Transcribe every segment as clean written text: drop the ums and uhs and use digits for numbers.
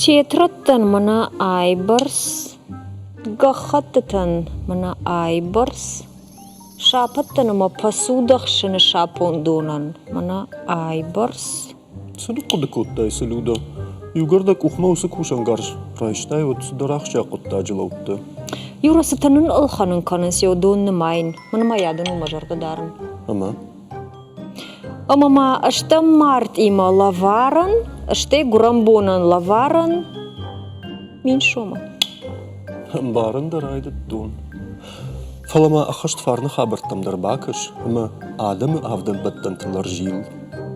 Театраттан мана айбарс, гахаттан мана айбарс, шапаттан ма посудахшын шапондонан мана айбарс. Сылуққыды көттай сылуда. Югардак ухмаусы кушангарш. Райштай вот дарахша көтта жылаутты. Юрасытанын ылханын канын сеодонны майын, мана маядан умажарды дарын. Ама? Амама ашта март има лаваран, аште гурамбонан лаваран, мин шома. Барын дарайды дун. Фалама ахашт фарны хабырттамдар бакыш, ама адамы авдан баттантылар жил.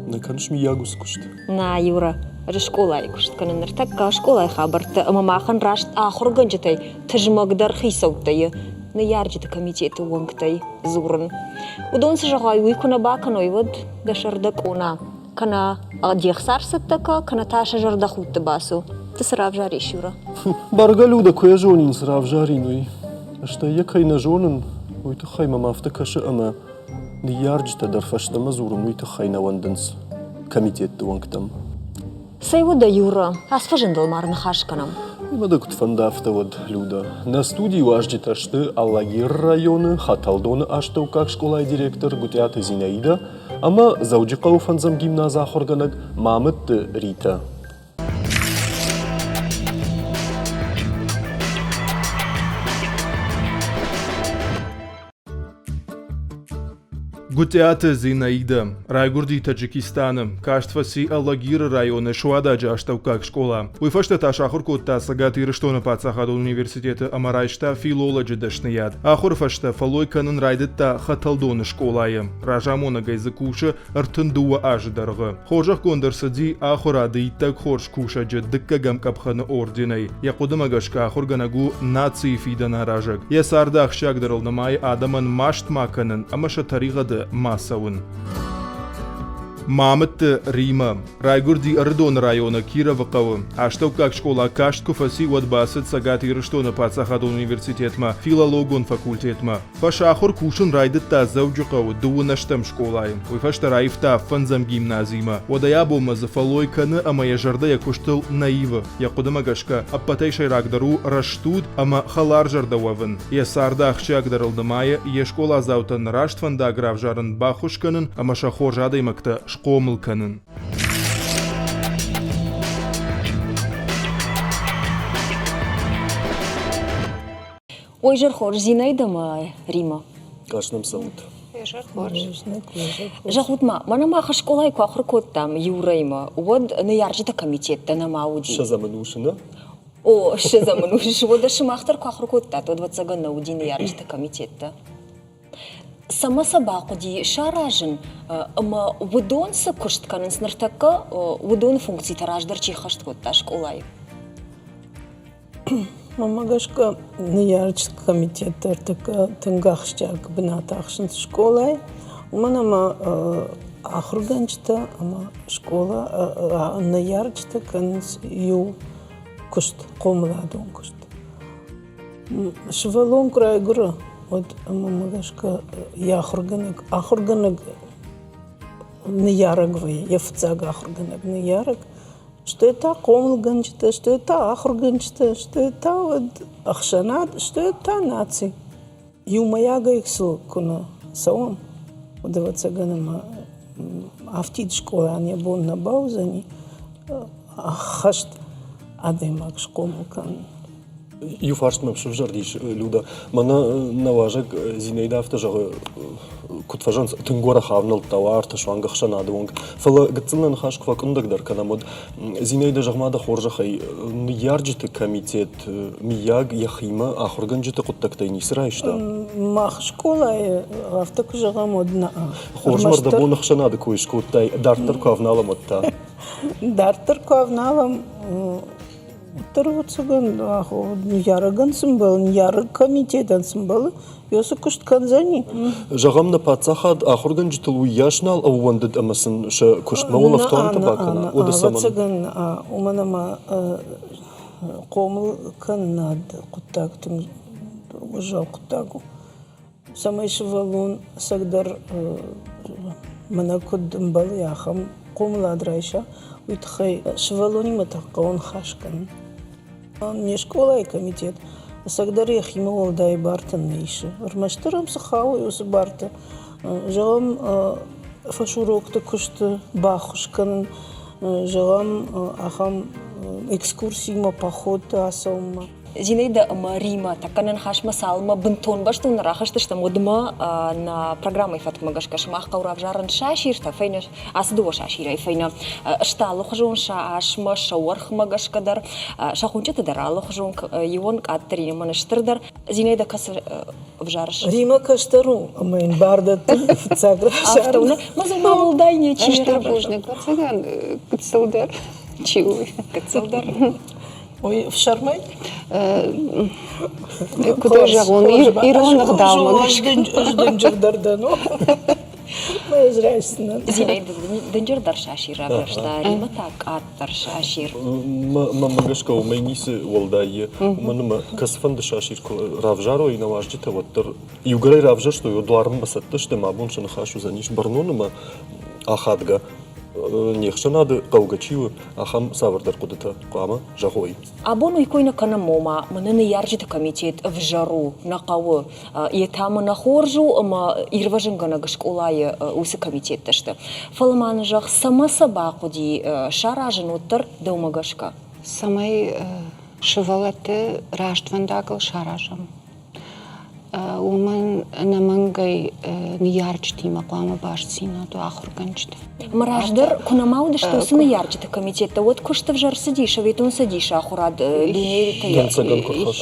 Наканыш ми ягус кушт. На, Юра, это школа кушт, канын нартакка школа хабырты, амамахан рашт ахурган жатай, тажмагдар хисауттай, на ярджита комитеты уангтай, зурын. Удон сажагай уйкуна баканой вот дашардак она, кана адьяхсарсаттака, кана таша жардахутта басу. Ты срав жариш, Юра. Баргалюда кое жонин срав жаринуй. Ашта якайна жонын, уйты хайма мафтакашы ама не ярджита дарфаштама зурын уйты хайна вандынс комитетті уангтам. Сайвода, Юра, асфажындал марны хашканам. Имада кутфандафта вот люда. На студии важдит ашты Аллагир районы, Хаталдоны аштау как школа и директор Гутята Зинаида, ама зауджикау фанзам гимназа хорганак Мамытты Рита. Гутята Зинаида, Райгурди Таджикистана, Каштфаси Аллагир районы Шуададжа аштавкак школа. Уйфашта ташахур котта сагатир что на пацахаду университета Амарайшта филологи дашнияд. Ахур фашта фалой канын райдетта Хаталдоны школайы. Ражамона гайзакуша артындуа аждарғы. Хожах гондырсади ахура дейттак хорш куша джаддыкка гамкапханы орденай. Якудамагашка ахурганагу нации фидана ражаг. Ясардах шагдырылнамай адаман машт маканын, амаша таригады Масаун. Мамытты Рима, Райгурди Ардон района Кировакова, аштавкак школа Кашткуфаси вадбасыт сагатир что на пацахаду университетма, филологон факультетма. Фашахур кушын райдытта зауджукау дуынаштам школай. Уйфашта райфта фанзам гимназима. Одая бома зафалой каны, ама я жарда я куштыл наива. Я кудамагашка, аппатай шайрагдару раштуд, ама халар жардававын. Я сардах чагдарылдамая, я школа заутан раштфанда гравжарын бахушканын, ама шахор жадаймакта шкомылканын. Ой, жархор, Зинаида ма Рима. Кашнам саут. Жархор. Жахутма, мана маха школай кахр коттам Юрайма. Вот на ярджита комитетта на мауди. Шазаманушина? О, шазамануш, вот даже махтар кахр котта, то 20 год на уди на ярджита комитетта. Сама собаку ди шаражен, ама вудон са кушт канын снартака, вудон функции тараждар чихашт котта школай. Мамагашка неярчит комитет така тынгахшчак бинатахшын школай. Уманама ахурганчта ама школа неярчта канс ю кушт комладон кушт. Швалон край гура. Вот мамагашка я ахурганак неярагвы, я вцага ахурганак неяраг. Что это комлганчта, что это ахурганчта, что это вот ахшанат, что это наци. Юмаяга иксу куна саум, удаваться ганама автид школа, они бон на баузани, ахашт адемак шкомлкан. Юфарштмам шывжардиш люда. Мана наважак Зинаида автожагы кутфажан тынгора хавнал тауар ташвангах шанады вонг. Фала гацылнан хашк факундагдар канамод Зинаида жагмада хоржахай ярджиты комитет мияг яхима ахурганджиты куттактай нисрайшта. Мах школа автоку жагамодна. Хоржмарда бонах шанады койш куттай дартар кавналамотта. Дартар кавналам Тарватсаган, яраган сымбал, яраг комитетан сымбал, ёсы кушт канзани. Жагам на пацахад ахурган житылу яшнал авуандыд амасын ша кушт маула вторым табакана. Ода саман. Ватсаган, уманама комыл каннад куттактым, ужал куттагу. Самайши валун сагдар манакуддым бал яхам قوم драйша уйтхай швалони матакон хашкан. Не школа и комитет. Сагдари химол дай бартан нейши. Армаштырам сахау юс барта. Жагам фашурокта кушты бахушкан. Жагам ахам экскурсийма похода асаума. Зинаида Рима, такканан хашма салма бынтон баштун рахашты что модма на программой Фатма Гашкашмах каурав жаран шаширта фейна асдува шашира фейна шталу хажун шашма шаурхма гашкадар шахунчата даралу хажун юон каттерина манаштырдар Зинаида кас вжарш Рима каштару амайн бардат цагра автауна мазалма волдайне Штарбужник, вацаган, кыцылдар, чиуй. кыцылдар Ой, в Шармай? Куда же он? Иронах дал. Ждем джердарда, ну. Мы зрясна. Зинаида денджердар шашира башта Рима так аттар шашир Мама гашка у майнисы волдайе. Манама касфанда шашир равжаро и наваждите ваттар. Юграй равжа что ю дуарм басатта что мабун шана хашу за ниш барнонама ахадга. Нехша надо каугачивы, ахам савардар куда-то кама жахой. Абону икойна кана мома, манена яржит комитет в жару на кавы, и там на хоржу, ама ирваженгана гашкулая усы комитет ташта. Фаламан жах сама собаку ди шаражен уттар доумагашка. Самай шевалете раштвандагал шаражам. Уман намангай ниярчти мaqama башсина до ахурганчта. Мараждар кунамауды что сына ярчит комитета, вот кушта в жар сидишь, а ведь он сидишь, ахурад дунери тая. Дансаган курхаш.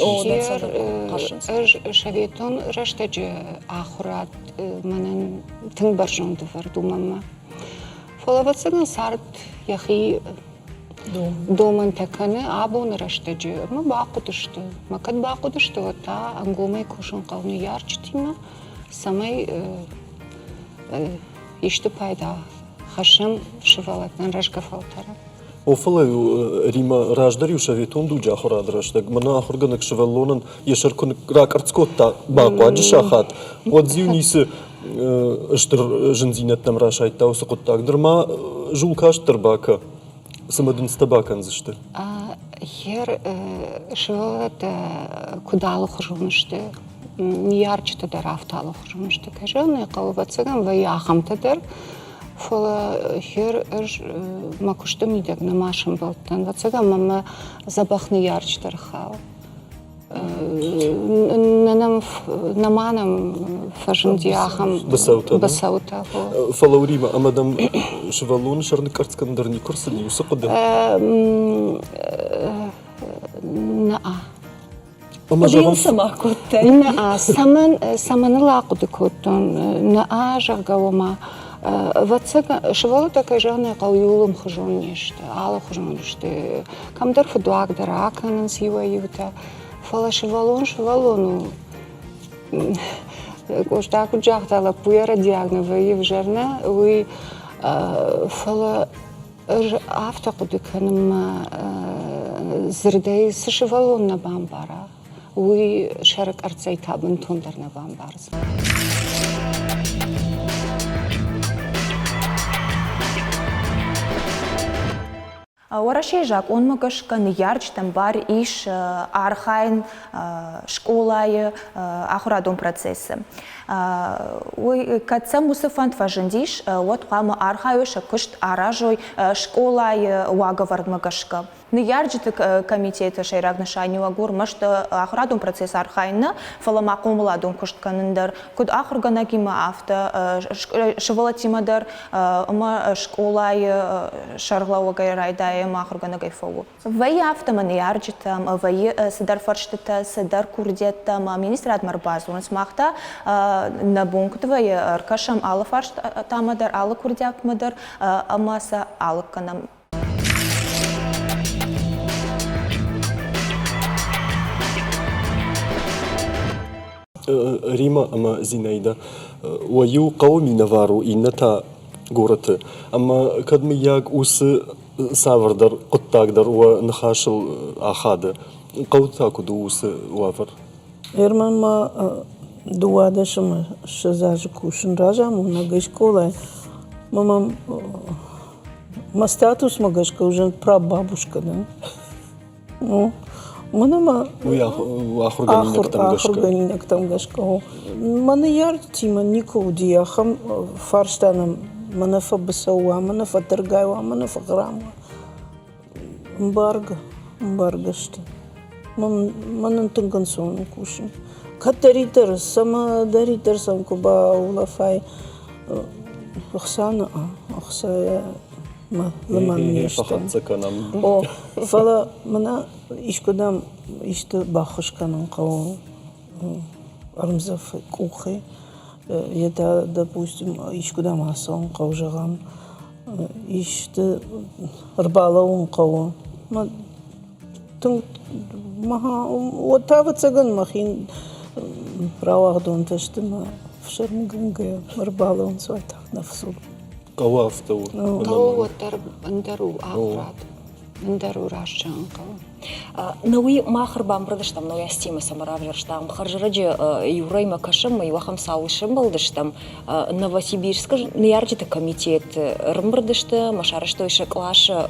Шаветон раштаджи ахурад манан тыңбаржон дувар думама. Фолаватсаган сарт яхи Доман таканы абон раштаджи. Ма бақудышты. Макад бақудышты вата ангомай кушон қавны ярчтима. Самай ишты пайда. Хашам шивалатнан рашгафалтара. Офалай Рима раждар ю шаветон дуджа ахурад раштаг. Мана ахурганак шавалонан ешаркон ракарцкотта бақуаджи шахат. Вот зюнисы штыр жынзинеттам рашайтта осы құттагдыр. Ма жулкаштыр бака. Самадын стабакан зашты. Хер шивалата кудалы хужумышты. Ниярчты дар авталы хужумышты. Кажаны қалыватсаган ва яхамтадар. Фола хер макушты мидек намашым болттан. Ватсаган мама забахны ярчтар хал. Наманам фажындияхам басаута. Фалаурима, амадам шевалон шарны карцкандар не курсы не усақыды? Наа. Подъел сама кутта. Наа, саманы лақуды куттон. Наа жағауыма. Ватсага шевалата кажаны қауюлым хыжон нешті, алы хыжон нешті. Камдар фудуак дараканын сива юта. Фала шевалону. Коштаку джахтала пуяра диагнова евжерна, уи фала автокудыканым зырдай с шевалон на бамбара, уи шарак арцайтабын тундар на бамбарз. Орашей жак, он могашка ниярч там бар иш архайн школай ахурадон процессы. Ой, катца мусафант важендиш, вот кама архаюша кушт аражой школай уаговар могашка. Ниярджит комитета шайраг нашани уагур, может ахурадон процесс архайна, фаламакум ладон кушт канендар, куд ахурганагима авто шевалатимадар, ма школай шарлауагай райдай махурганагай фогу. Вай автоман ярджитам, вай седар фарштета, седар курдетам, министрат марбазун смахта, на бунктвай аркашам ала фаршт тамадар, ала курдяк мадар, амаса алаканам. Рима, ама Зинаида, уаю қауми навару инната гораты, ама кадми яг усы савардар, құттагдар, уа нахашыл ахады, қаута куду усы уавар? Ерманма дуада шама шазажы кушын ражам, уна гышколай. Мамам Ма статус магашка уже прабабушка, да? Ну, манама ахурганинак там гашка. Мана яр тима нику диахам фарштанам манафа басауа, манафа таргайва, манафа грама. Мбаргашта. Манан тынгансону кушин. Катаритер, сама даритер сам куба улафай. Ахсана, ахсая. Лама мешта. О, фала мана ишкудам ишта бахушканан кау армзаф кухи. Это, допустим, ишкудам асан каужагам, ишта рбалаун кау. Маха, вот та цаган махин правахдон таштыма в шармганга рбалаун сватах нафсул. Кавафтау. Каватар андару ахрат. Андару рашчанка. Науи махар бамбрадыштам, но я стима самаравжерштам. Харжираджи юрайма кашам, и вахам саулышым балдыштам. Новосибирск, неярджита комитет рымбрадышта, машарыштой шаклаша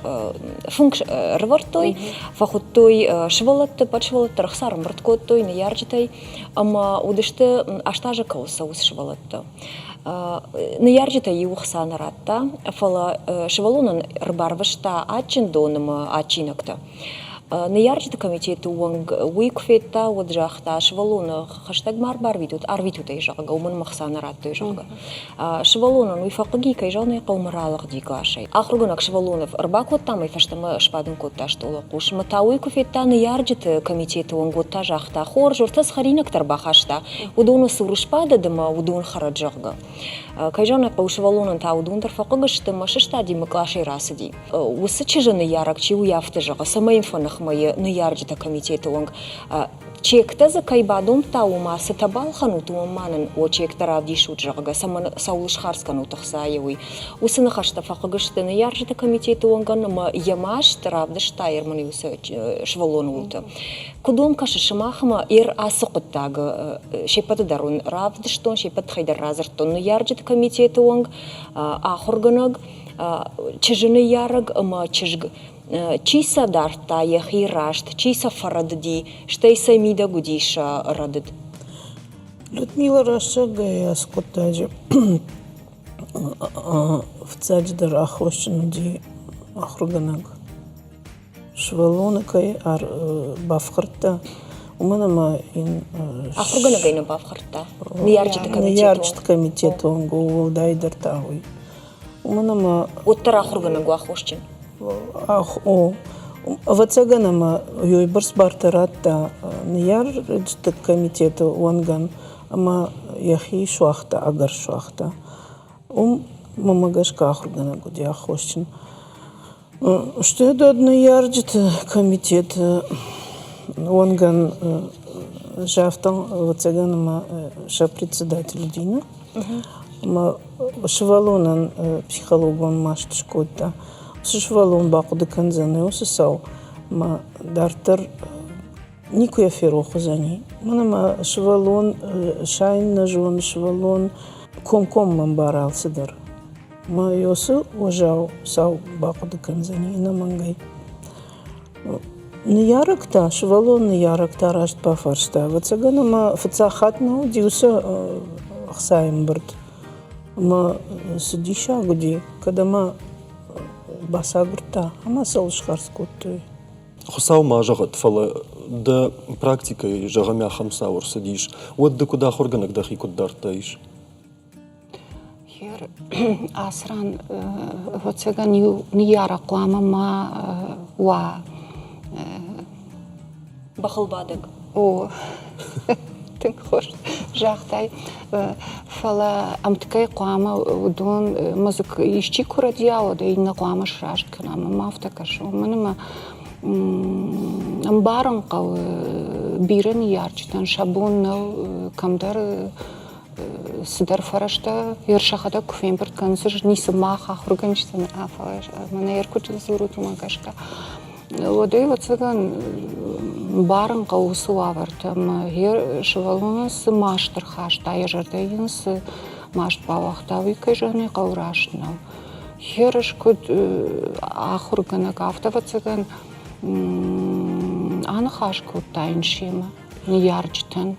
функш рвартой, фахуттой швалатты, подшвалатты, рахса рымбрадкоттой, неярджитай, ама удышты аштажа каусаус швалатты. Неярджита юхса наратта, фала швалунан рбарвашта ачин доныма ачинакта. Неярджита комитету уанг уикфетта уаджахта швалуна хаштаг марбар витут арвитут эйжага уман махсана ратты эйжага швалуна уйфакги кайжаны калмаралах дикашай ахруганак швалунов рбакот там и фаштама шпадын котта штола куш мата уикфетта неярджита комитету уанг готта жахта хор журтас харинак тарбахашта удуна сурушпада дама удун хараджага кайжаны каушвалунан та удун тарфакыгышты машышта димаклашай расыди усычыжаны ярак чи уяфты жага самаим фанах мои неярджита комитета уанг чекта за кайбадум таума сатабал ханут уманан о чектара дишут жага саман саулышхарскан утахсаевый усына хашта факыгышты неярджита комитета уанган ма ямаш таравдышта ермани усы швалон улты кудум кашы шымахма ир асықыттағы шепаты дарун равдыштон шепат хайдар разыртон неярджита комитета уанг ахурганаг чыжыны яраг ма чыжг чиса дарта яхи рашт, чиса фарадди, штейса мида гудиша радд. Людмила Рашага я скотаджи в цадждар ахвощинуди ахруганаг швалонакай ар бафхарта уманама ин ахруганага ин бафхарта неярджит комитет он гол дайдартауи уманама оттар ахруганагу ахвощин ах о вацаганама юйбарс бартаратта неярджит комитет уанган ама яхи шуахта агар шуахта мамагашка ахруганагу ди ахвощин что это неярджит комитет уанган жафтан вацаганама ша председатель дина ма швалонан психологон маштышкотта швалон бақуды канзаны осысау ма дартар никуя фероху зани манама швалон шайн нажон швалон ком мамбарал сидар ма йосы ожау сау бақуды канзани намангай неяракта швалон неяракта рашт пафаршта вацаганама фацахатна диуса ахсаем брт ма сидиша гуди кадама басагурта ама салышхарскоттой Хусау мажагат фала да практикой жагамя хамсаур сидиш. Вот да куда хорганак дахи куддартаиш. Хер асран вот сега нияра клама ма ва бахылбадык о тың хош жахтай фала амткай клама удон музык ищи курадиало да инна клама шашт канама мафта кашу манама амбаран қау бирен ярчтан шабуннау камдар сидар фарашта ершахада куфемберт кансыш нисы маха хурганчтан афаш мана еркут зуруту магашка Воды вот цыган баран қау суавартам ер швалунас маштыр хашта ежарда инс машт бавахтави кайжаны қаурашнау Херш код ахурганак автовацаган анахаш код тайншима ниярчтан.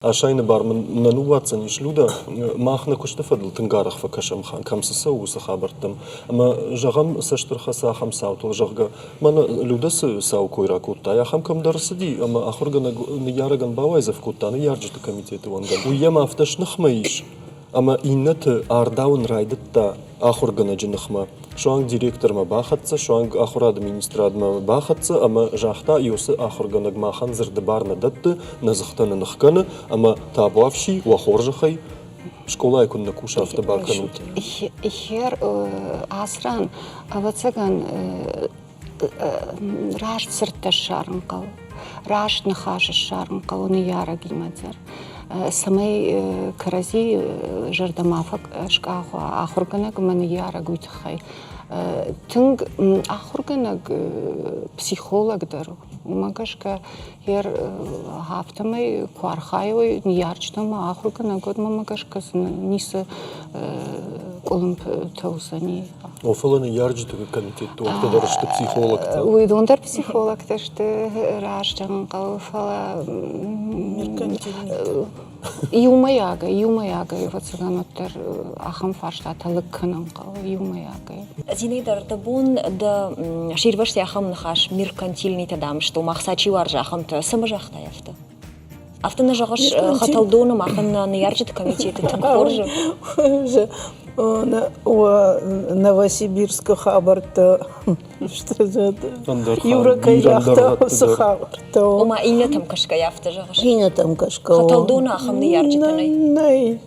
Ашайны бармын нану ватсан ишлуда махна кушты фадл тынгарах факашам хан камсыса усы хабартым. Ама жағам саштырха сахам саутыл жағга мана людасы сау койра кутта. Яхам камдарысы ди, ама ахургана яраган бавайзав куттаны ярджыты комитеты ванган. Уяма авташ нахмаиш. Ама иннаты ардаун райдытта ахургана жынықма. Шуанг директорма бахатса, шуанг ахурады министрадма бахатса, ама жахта иосы ахурганаг махан зырды барна датты, назықтаны ныққаны, ама табуавши, уахоржахай, школа айкунна куша автобаканут. Хер асран, авацаган рашт сыртта шарынқал, рашт нахашы шарынқал, уны яраг имадзар. Самай карази жардамафак шкаху ахурганаг маны яраг уйтхай. Тынг ахурганаг психолог дару. Магашка хер хафтамай квархайой ниярчтама ахурганаг от магашка ниса колумп таусани. Офаланы ярджыты комитет туақта дарышты психолог. Уйдондар психолог ташты раштан қалфала Юмаяга, вацаганоттар ахам фарштаталык кынам қал, юмаяга. Зинейдар, да бон да ширваш яхам нахаш меркантильный тадам, что махсачи вар жахам-то сама жахта яфта. Автона жағаш хаталдоны махын на ярджыты комитеты тыңқоржы. Новосибирск хабарта, что же это? Юрака яхта осы хабарта. Ома ине там кашка яфта жағаш. Ине там кашка. Хаталдоны ахам на ярджытынай. Най.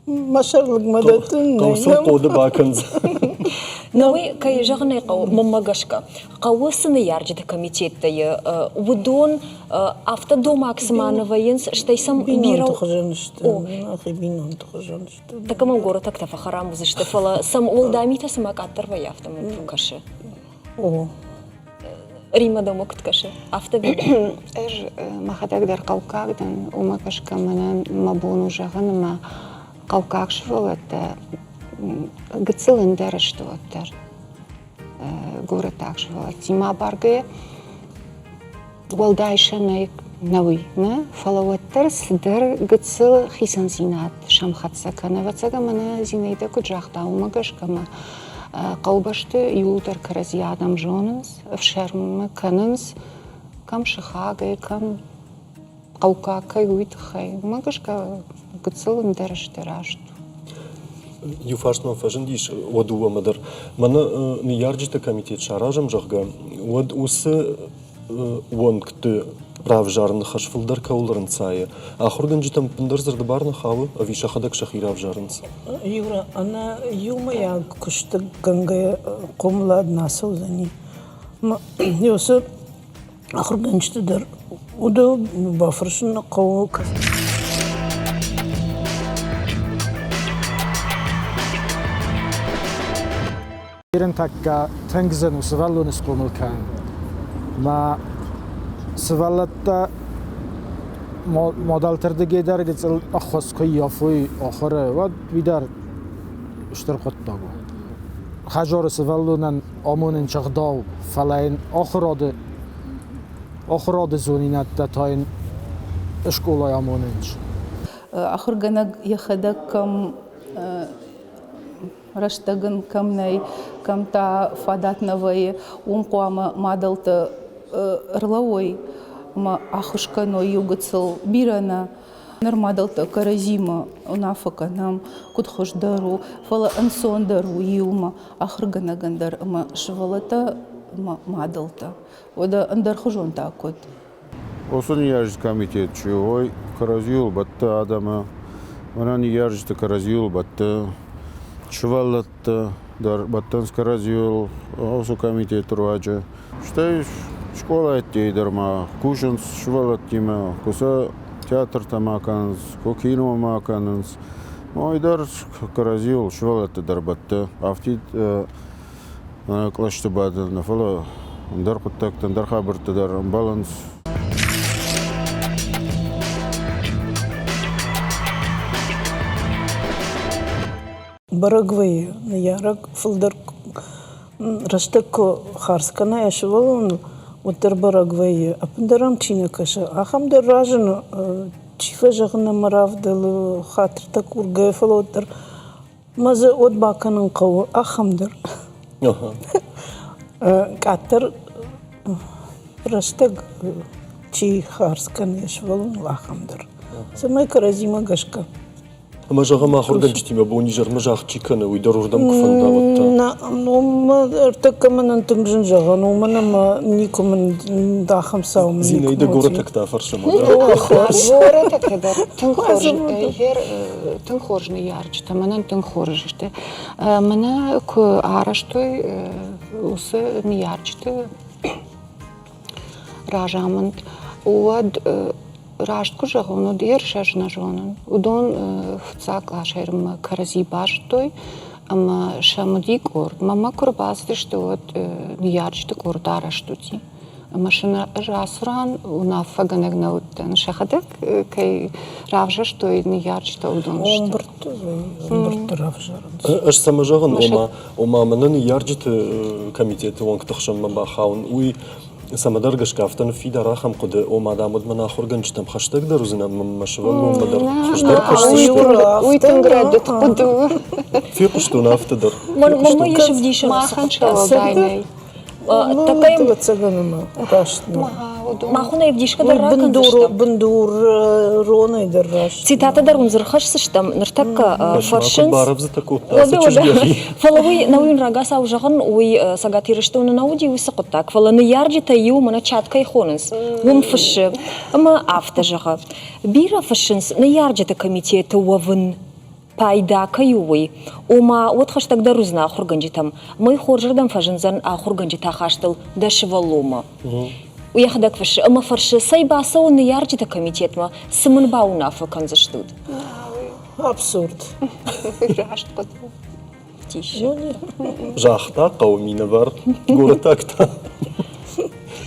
Машарлык мадатын. Тоусыл тоды бакыныз. Науи кай жағынай мамагашка. Қауысыны ярджыты комитетті удон автодома аксымановайынс штайсам бинон тұқы жанышты. Такамам горы так тафа харам бузышты фала сам олдамита самак аттарва яфтамын пукашы. Рима дома күткашы. Автовид. Махадагдар қауқағдан умакашка манан мабону жағыныма қауқақшы болатты. Гыцылын дәрішті оттар. Горы такшы болат. Тима барғы уалдайшанай науи. Фалауаттар сідір гыцыл хисан зинат шамхатса канавацага мана зинайда күджақта умагашкама. Қаубашты юлдар карази адам жоныз, вшермы каныныз, кам шихагай, кам қауқақай уйтхай. Умагашка гыцылын дәрішті рашты. Юфашнан фажын дейш одуа мадар. Мана не ярджыты комитет шаражам жағга. Од усы уанкты прав жарны хашфылдар кауларын цайы. Ахурган житам пындар зырды барны хавы, а вишахадак шахирав жарынс. Юра, она юмая күшті гангая қомла аднасы узани. Юсы ахурган житыдар. Ода бафыршынна қауы каз. Ирен такка тангзан усваллун скомылкан. Ма сваллатта модалтырды гедар гецел ахос койяфой ахыры ва видар штыр коттагу. Хажор сваллунан амонын чагдау фалайн ахырады зонинатта тайн школа амонынч. Ахырганаг яхадакам раштаган камнай камта фадатновые умқуама мадалты ырлауой ма ахушканой югацыл бирана нормадалты каразима унафаканам кутхождару фала ансондару юма ахырганагандар ма швалата ма мадалта ода андар хожон такот. Осын яржит комитет чуой каразиул батта адама ванан яржит каразиул батта Швалатта дар баттанс каразиул осу комитет руача. Штай школа ettейдерма кушанс швалаттима куса театр тамаканс кокино маканс. Мойдар каразиул швалатта дар батта автит клашты бады нафала дар куттактан дар хабырты дар баланс. барагвые на ярок филдер растек харскана яшвалон утер барагвые апндарам чина каша ахам дражен чифа жагна маравдал хатр такур гефалотер маза от баканын кау ахамдыр катер растек чи харскана яшвалон лахамдыр самай каразима гашка Ама жага махур ганчтима бони жарма жахчикана уйдарурдам кфанда вот. Ну ма артакаман тыңжын жага, ну мана никомын дахам саум. Зинейда гора такта фаршама. Гора такта тың хоржны ярчта, манан тың хоржышты. Мана к араштой усы не ярчты ражамент. Уад Раштку жагону дершаш на жонан. Удон вцак ашерм карази баштой, ама шамуди кор. Мама корбасты что вот ниярчты кор дараштути. Ама шана расуран унафаганег наутен шахадек кай равжа что и ниярчта удон. Омбрт равжа. Аш сама жаган ома манан ярджты комитеты он ктахшам мабахаун уй Самадар гашкафтан фида рахам куд о мадамуд мана хурганчтам хаштаг дарузина машвал мадар хаштаг хаштаг уй танградет куду фи куштуна автодар Мама ешев дишен маханча дайней Такая цаганама рашна. Махуна евдишка дарракан Бандур роной дарраш. Цитата дарун зырхашсыштам ныртакка фаршинс. Баров за такую Фалавый науин рагаса ужаган уй сагатирыштуна науди уй сакуттак. Фаланы ярджита ю мана чатка и хоненс. Вум фаши. Ама автожага. Бира фашинс на ярджита комитета уавын. Пайда каювый. Ома вот хаштаг дарузна ахурганджитам. Мы хоржердам фажинзан ахурганджита хаштал дашвалома. Уяхдак фаши. Ама фарши сайбаса он ярджита комитетма. Сымын бауна факан заштуд. Абсурд. Рашт куду. Тише. Жахта каумина бар. Гора такта.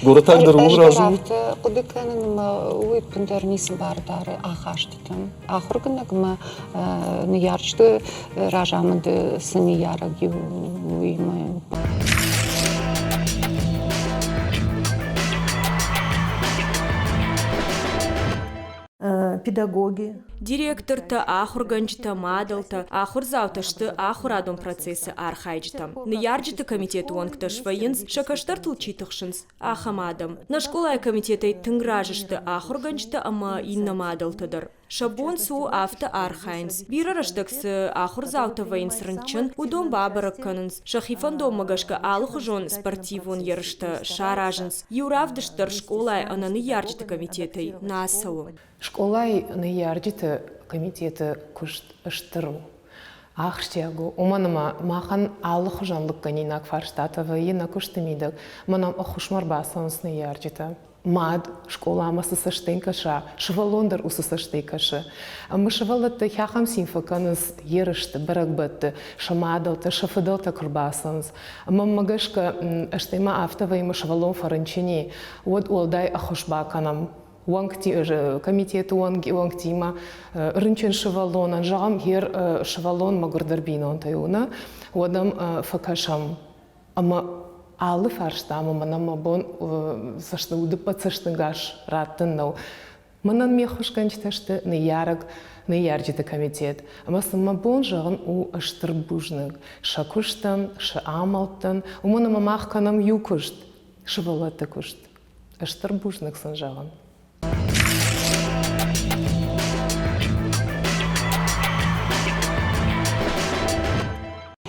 Гора так дару разу. Куды канен ма уй пендернис бардары ахаштитам. Ахурганак ма ниярчты ражамды сыни яраг уй ма. Педагоги. Директор-то ахурганчта мадалта, ахурзауташты ахурадом процессы архайчтам. Наярджиты комитету онкташ военс, шакаштартл читахшинс, ахамадам. На школай комитетай тынгражышты ахурганчта, ама инна мадалтадар. Шабон су авто архайнс. Бира раштаксы ахурзаута военс рынчын, удом бабарак канынс. Шахифан домагашка алхужон спортивон ярышта шаражынс. Юравдыштар школай ананы ярджиты комитетай насау. Школай наярджиты комитеты кушт ыштыру. Ахштягу, уманыма махан алых жанлык ганинак фарштатова ена куштымидак, манам ахушмар басанс наярджиты. Мад школа сыштейкаша, швалондар усыштейкаша. Мы швалатты хахам симфаканс ерышты, барагбатты, шамадалты, шафадалты курбасанс. Маммагашка аштейма автова и швалон фаранчини, вот олдай ахушбаканам. Уангти комитет уангтима рынчен швалон, жам хер швалон магурдарбинон таюна, водам факашам. Ама алы фарштамы манама бон сашты удыпат саштыгаш раттыннау. Манан мехушканчташты наярак наярджиты комитет. Ама сама бон жағын у аштырбужнык. Шакуштан, шаамалтан, у манама махканам юкушт, швалатты кушт. Аштырбужнык сын жағын.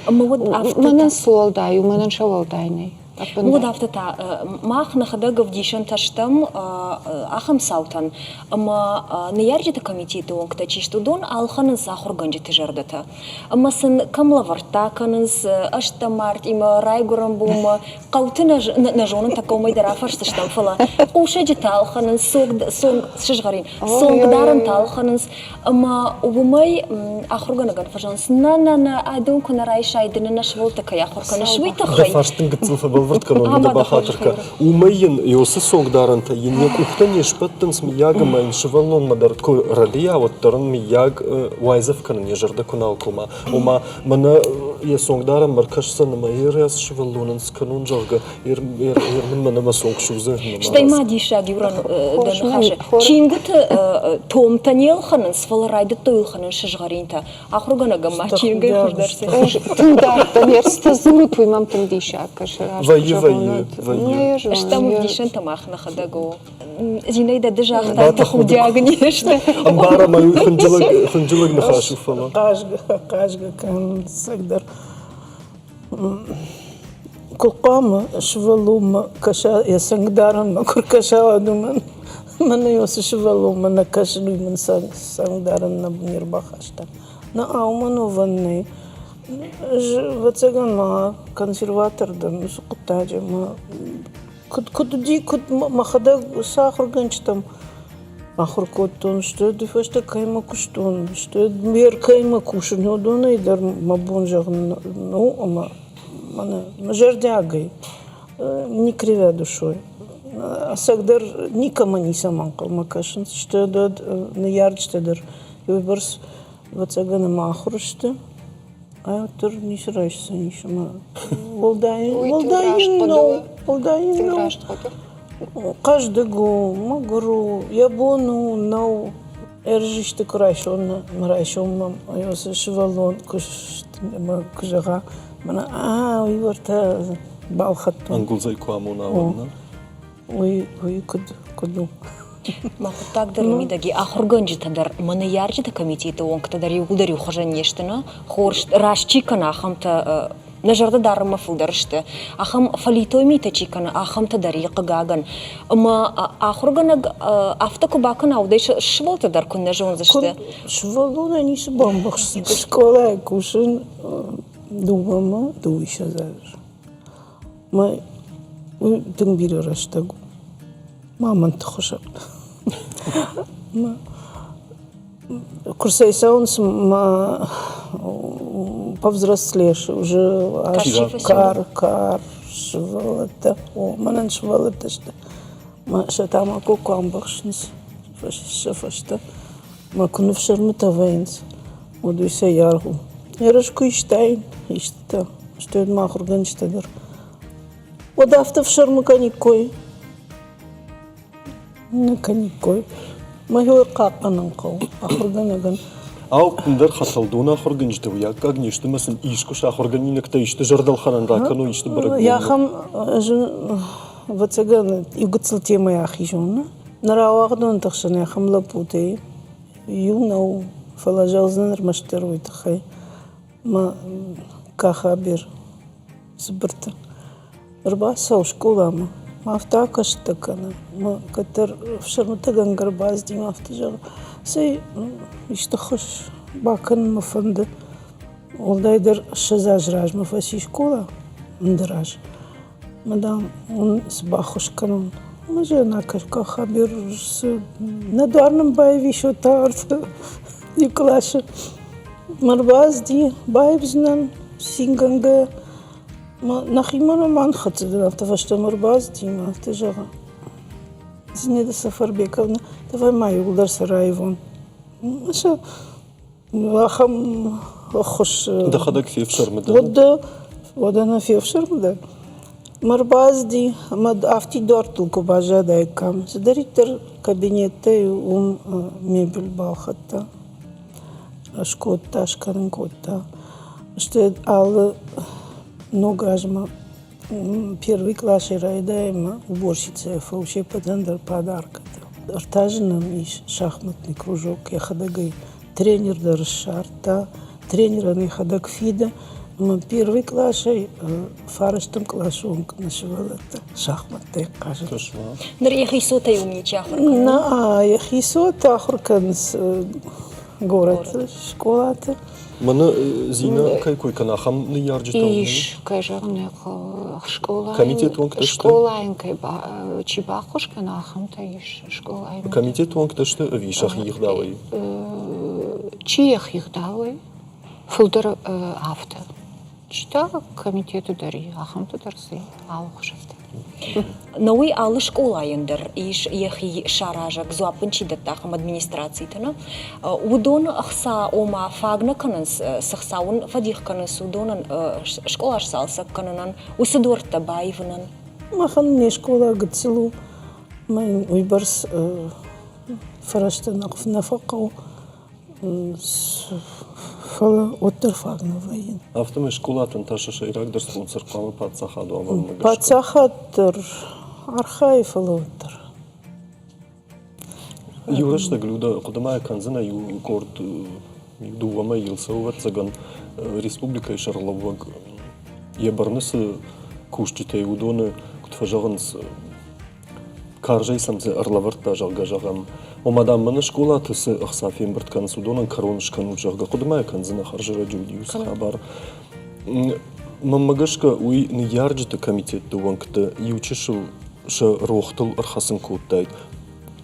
Манан солдай, у манан шавалдайный. Вот автота мах нахадагов дишан таштам ахам саутан ама наярджита комитеты он ктачи что дон алханын сахурганджиты жардата ама сын камлаварта канынс аштамарт има райгурам бума каутына на жонын такомай дарафаршты штам фала ушаджита алханын сон шижгарин сонгдарын талханынс ама убумай ахурганаган фажанс на адун кунарай шайдыны наш волта кая хурканы швита хай фарштын гыцылфа был Харвард канон да бахатырка. Умайын ёсы соңдарынта енек ухтан ешпаттын смияга майын шывалнон мадарко ралия вот таран мияг вайзов канон ежарда кунал кума. Ома мана я соңдарам маркашса на майыряс шывалнонын сканон жарга ермін мана масоң шузы. Штайма диша гюран данхаша. Чингит том танел ханын свалрайды тойл ханын шыжгаринта. Ахругана гамма чингит хуждарсы. Тундар танерста зурутвой мам там диша каша. Вайы. Штаму дишан тамахна хадаго. Зинайда дежахта тахудиагнешта. Амбара маю хунжилаг нахашу фала. Кажга кан сагдар. Кулқама швалума каша я сангдаран макур каша адуман. Мана ёсы швалума на кашлуй мен сангдаран на нирбахашта. На ауману ванны. Вацагана консерватордан сукутаджа ма куди махада сахар ганчтам ахур коттон что дефашта кайма куштон что мер кайма кушен одона идар мабонжаг ну ама мана мажардягай не кривя душой асагдар никому не саманкал макашин что дад на ярчтадыр выборс вацагана махуршты а тур не срайся нишма волдаин но каждый го магру ябону нау эржиште крайшон марайшон мам ёсы швалон куш кужага мана уйварта балхаттон Ангулзай куамуна ванна. ой куду Махтагдар мидаги ахурганжитадар мана яржита комитеты онктадар югудар юхажанештина хорш рашчикана хамта нажарда дарма фулдаршты ахам фалитой мита чикана ахамта дариqa гаган ама ахурганаг автокубакана аудеш шволта дар кунна жонзашты шволуна нис бомбахс школа кушин думама дуишазар ма дымбир раштагу маман тхоша курсайсаунс ма повзрослешь уже кар швалата о манан швалата что ма шатама кукамбахшнс фашта ма кунув шармутавайнс одуйса яргу ярашку иштайн ишта что это махурганчтадыр одафтав шармуканикой никой махой қаққанын қау ахурганаган Ау кундар хасалдуна хорганжды уя как ништы масын ишку шахорганинок та ишты жардалханан ракану ишты барагу. Яхам вацаган югцл тема яхижон. Наравагдон тахшан яхам лапуте. Юнау фалажалзнер маштеруй тахай. Ма кахабир сбрта. Рбаса школама. Мафтакаш такана. Ма катар в шармутаган гарбаз ди мафтажал. Сей işte hoş bakın mı fındı. Oldaydır şazajraj mı fasi şkola ndraj. Madam он сбахуш канон. Може накашка хабир с надорным байви шотарт. Николаша. Марбаз ди байбзнан синганга нахимана манхатыды автовашта марбаз ди мафтажага. Зинеда Сафарбековна, давай мою удар сараевон. Маша, ахам хош. Да хадак февшер мда. Вот она февшер мда. Марбазди, мад авти дортул кубажа дайкам. Задаритер кабинетта мебель балхатта. Ашкотта, ашкарынкотта. Что ал ногажма. Первый класс райдаема уборщица фауче подандер подарка. Артажинам и шахматный кружок. Я ходагай тренер даршарта, тренера не ходаг фида. Мы первый класс фараштам классом нашивала шахматы кажется. Нар яхисота юмничах. На яхисота ахурканс город школата. Мана зина кайкой кана хам не ярджи там. Иш кажагне школа. Комитет он кто что? Школа инкай чибахуш кана хам та иш школа. Комитет он кто что вишах их давай. Чиях их давай. Фулдер авто. Чта комитету дари, ахамту дарсы, алых шафты. Науи алы школа ендер, иш ехи шаражак зуапынчи даттахам администрацийтана. Удон ахса ома фагна кананс сахсаун фадих кананс удонан школаш салсак кананан усадорта байванан. Махан не школа гцелу, майн уйбарс فرشت نقف نفقه فلا وترفعنا وين. أفتم شكولاتن تاشا شيراك در سبونسر قام باتساخا دو أول مجرد. باتساخا در أرخاي فلوتر. يورش تقولوا قدما كان زنا يو كورد يدو وما يلسوات زغن ريسبوبليكا يشرلوغ يبرنس كوشتي يودون كتفجرنس كارجي سمز أرلافرت جرجا جرام ومادام من شكولا تس أخصافين برد كان سودون كارونش كانوا جرجا قدما كان زنا خرج رجوديوس خبر ممجشك وي نيارجت كميتيت دوان كت يوتششو ش روختل أرخصن كوتايد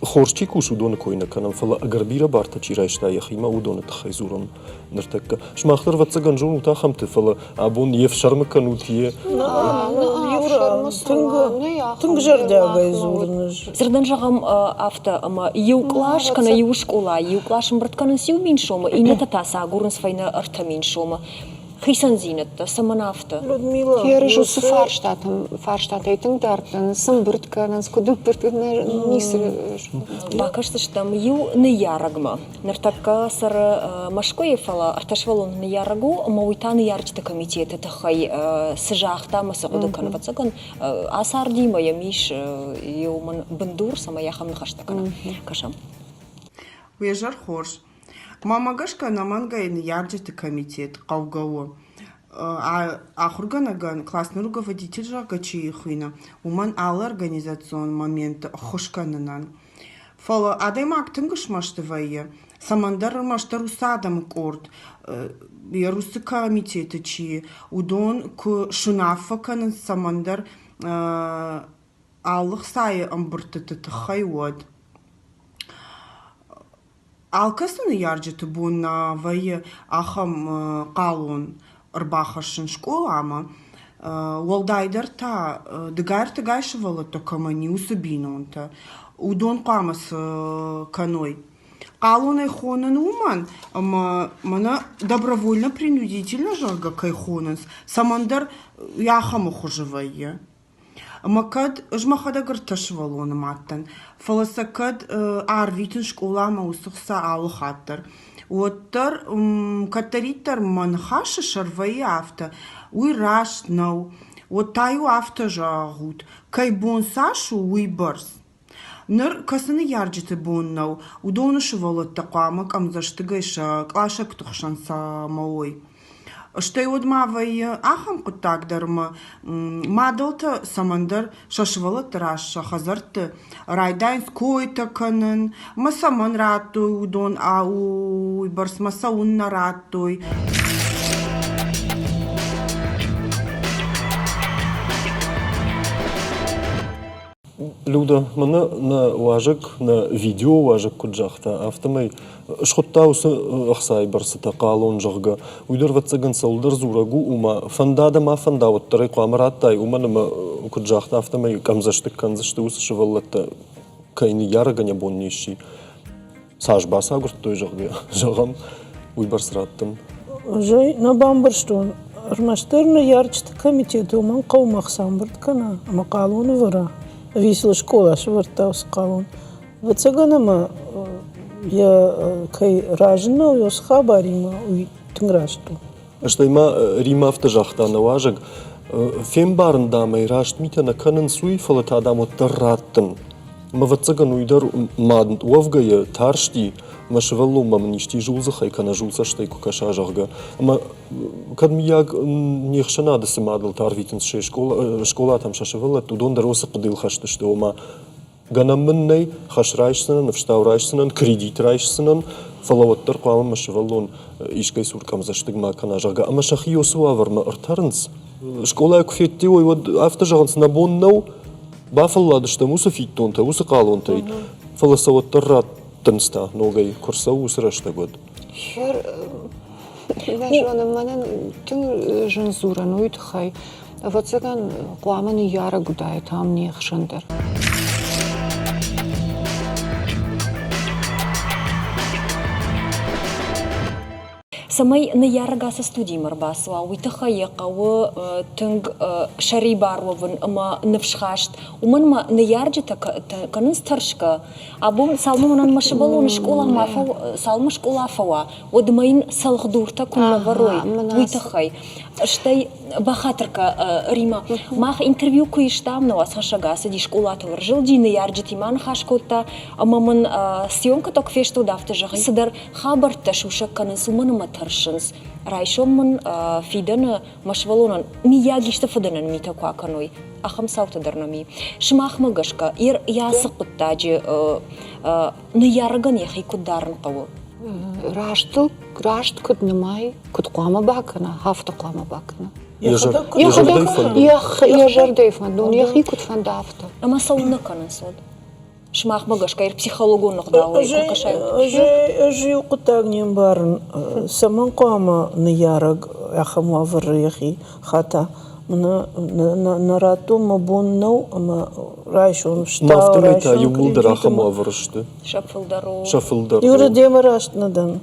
خورشتي كوش ودون كوينا كانم فلا أقربيرة بارتا تشيرايشتا يخيما ودون تخيزورن نرتكا شماختر واتساقن جون وتاخمت فلا أبون يفشرم كانوا تيه تنگ جرداغا يزورنج Зердан жагам авто ама юклаш кана юшкола юклаш брат кана сил мин шома и нета таса гурн свайна арта мин шома хисан зинет самана авто Людмила Hier is Farstadt eating darten, some burtka and skudum бакашта штам ю не ярагма нертака сар машкои фала арташвалон не ярагу мауитан ярчта комитета тахай сжахта масагуда кана вацаган асар дима ямиш юман бандур сама яхам нахаштакана кашам Уежар хорш. Мамагашка намангайн ярджет комитет қаугауы. Ахурганаган классный руководитель жагачи ихуина. Уман алла организацион момент хошкананан. Фала адаймак тынгыш маштывайы. Самандар маштару садам корт. Ярусы комитеты чи. Удон к шунафакан самандар аллах сай амбуртыты хайвад. Алкасын ярджеты буна вайы ахам қалун ырбахашын школама. Уалдайдар та дыгайр тыгайшывалы токамани усыбинонта. Удон қамас каной. Қалун айхонын уман, мана добровольно-принудительно жага кайхонынс. Самандар яхаму хужывайы. Макад жмахада гырташвалон маттан. Фаласакад арвитин школама усухса алухаттар. Оттар катариттар манхаша шарваи авто. Уй рашнау. Оттаю авто жагут. Кайбон сашу уй барс. Ныр касыны ярджеты боннау. Удоны шывалат тақамак амзаштыгайша клашак тухшанса маой. Что и одмавай ахам кутагдерма мадалта самандар шашвала траша хазарт райдайн койта канан масаман ратуй удон ау барс масаунна ратуй. Люда, мана на важек, на видео важек куджахта, автомай шхоттаусы ахсай барсыта қалон жағы. Уйдар ватсаган салдар зурагу ума фандада ма фандауттары қамараттай уманыма куджахта автомай камзаштык канзашты усы шываллатта кайны ярыганя боннеши. Саш баса гурттой жағы жағам уйбар сыраттым. Жай на бамбарштон. Армаштерна ярчты комитету уман қаумақ самбырт кана. Ама қалуны вара. Висла школа швартаус қалун. Вацаганама я кай ражна уйос хабарима уй тынграшту. Штайма рима автожахта на важек. Фембарн дамай рашт митя на канын суй фалата адаму тарраттын. Ма вацаган уйдар мадн уавгая таршти машваллу мамништи жулза хайкана жулса штайку каша жахга. Ма кадмияг нехшанады сымадыл тарвитин шей школа там шашывала тудон дароса қыдыл хашты что ма ганамыннай хашрайшсынын, вштаурайшсынын, кредитрайшсынын фалаваттар қуамын машваллун ишкай суркам заштыгма кана жахга. Ама шахи осу аварма артарынс. Школа куфетти ой вот автожағынс набоннау бафаллады что муса фиттонта, усы қалонтай. Фаласаваттар раттынста ногай курса усырашта год. Хер Вежона манен тин жынзуран уйтхай. Вацаган қуамын яра гудай там не хшандер. Самай на яргаса студии марбасва, уйтаха якавы тынг шари барвовын, ама навшхашт. Уманма на ярджита канын старшка, абум салмы манан машабалуны школа мафау, салмы школа афава. Одмайн салхдурта кунна ворой, уйтахай. Штай бахатрка Рима. Мах интервью куиштам на вас хашагаса ди школа таваржил ди на ярджити ман хашкота, ама ман съемка ток фешту дафта жахи. Садар хабарта шушак канын сумана матаршынс. Райшомман фидана машвалунан миягишта фаданан мита куаканой. Ахам саута дарнами. Шмах магашка ир ясық куттаджи на ярган яхи кударн қавы. Рашт куд намай, куд қуама бакана, хафта қуама бакана. Ежардейфан, дун яхи куд фандафта. Ама сауна канын сод. Шмах магашка ир психологу нахдауы. Жи уқытагнем барын, саман қуама на ярг, ахам авар яхи, хата. Нарату мабун нау, ама райшон штау, Мафтамайта юмулдар ахам аварышты. Шафылдару. Юра дема рашт надан.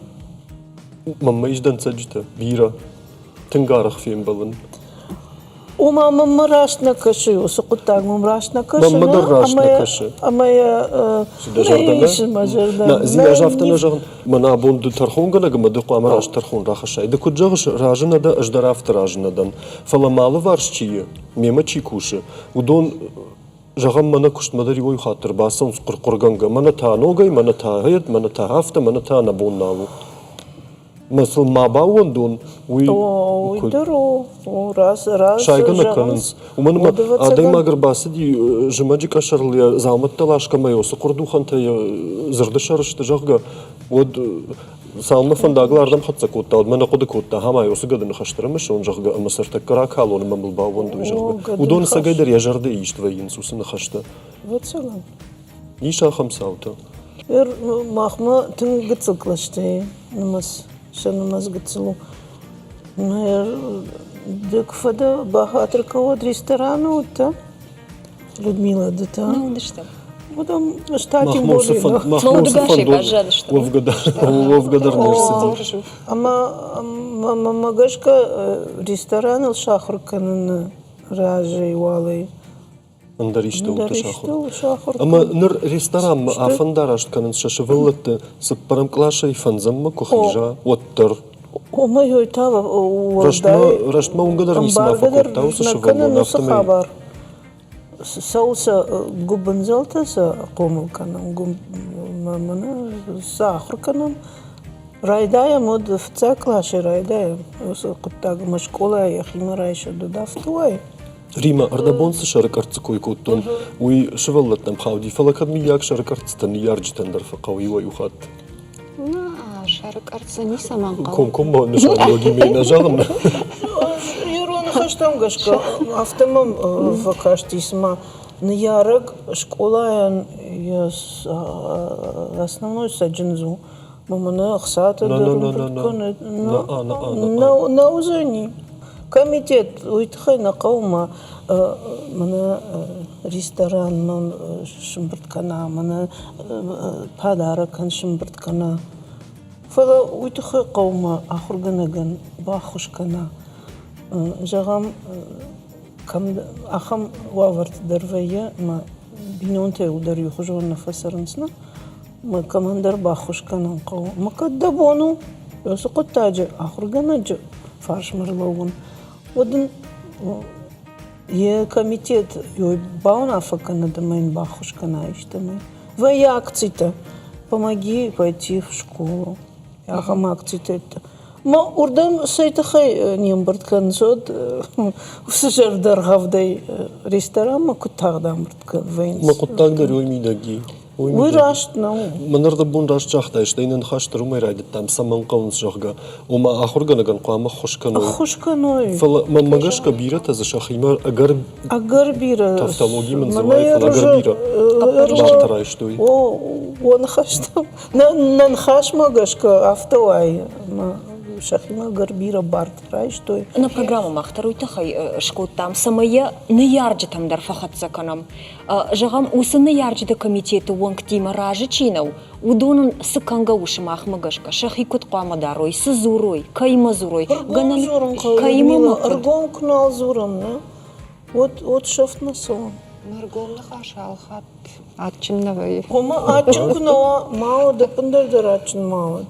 Мамма иждан цаджита, бира. Тынгарах фем балын. Ума мамма рашт на каши, осы құттаг мам рашт на каши. Мамма дар рашт на каши. Ама я... Зия жафтана жағын. Мана бонды тархонгана гамады қуама рашт тархон рахашай. Да куд жағыш ражына да аждарафты ражынадан. Фаламалы варшчие, мема чикуши. Удон жағам мана куштмадари ой хатыр басан құрганга. Мана та ногай, мана та хайет, мана та хафта, мана та набоннаву. Масыл мабауан дон уй дыру раз шайгана канынс уманыма адай магыр басы ди жымаджи кашарлы залматта лашкамай осы құрдухан тая зырды шарышты жағга од салмы фандаглардам хатса котта од мана коды котта хамай осы гадыны хаштырамыш он жағга амасырта карак халоны мамыл бауан дуй жағга удон сагайдар яжарды иштва инсусыны хашта вот салам иша хамсаута махма тын гыцыклашты намаз Шанамаз гыцылу. Дыкфада бахатрка от ресторану та Людмила дата. Ну, да что? Потом штати Махмусов Вовгадар нерсиди. Ама магашка ресторан шахрканын ражи валай. Андаришта шахр. Ама ныр ресторан афандарашт канын шашывыллатты сыппарам клаша и фанзамма кухижа оттыр. Омай ойтава Раштма унгадар нисма факуртау сашывыллан автомай. Сауса губанзалта са комыл канам мамана сахар канам райдая мод в клаше райдая осы куттагы машкола яхима райша додафтуай. Рима ардабонсы шарыкартцыкой коттон уй шываллаттам хауди фалакадми як шарыкартцтан ярджтандар факауи вай ухат. Шарыкартцы не саман қау. Ком нышанлоги мейна жағым. Юрона хаштам гашка автомам вакаштисма на ярык школа я основной саджинзу мамана хсата на узани. Комитет уйтхай на қаума мана ресторан ман шымбырткана мана подаракан шымбырткана фала уйтхай қаума ахурганаган бахушкана жағам ахам ваварт дарвая ма бинонте удар юхужон нафасарынсна ма командар бахушканан қау ма каддабону осы қоттаджы ахурганаджы фаршмырлауын Один комитет бауна факана домайн бахушкана иштамай. Вай акцита помоги пойти в школу. Ахам акцита это. Ма урдам сайтахай нембарткан зод усажардар гавдай ресторан ма кутагдам барткан вейнс. Ма кутагдар оймидаги. Вы рашт нау. Манарда бун рашт жахта иштайнын хаштыр умай райдыт там саман қаунс жағга. Ома ахурганаган қуама хушканой. Хушканой. Фала мамагашка бира таза шахима агар бира. Тавтологи манзавай фала агар бира. Бартара иштой. Он хаштам. Нан хаш магашка автовай. шахима гарбира бартрай, что На программу махтаруй тахай школ там самая не ярджи там дар фахатса канам. Жагам усы не ярджи да комитеты вонг тима ражи чинау. Удонын сыканга уши махмагашка. Шахикут қама дарой, сызурой, кайма зурой. кайма аргон кнал зурам, не? Вот шафт на сон. Маргомны хашалхат атчымнавай. Ома атчын кнала мало да пындырдар атчын мало.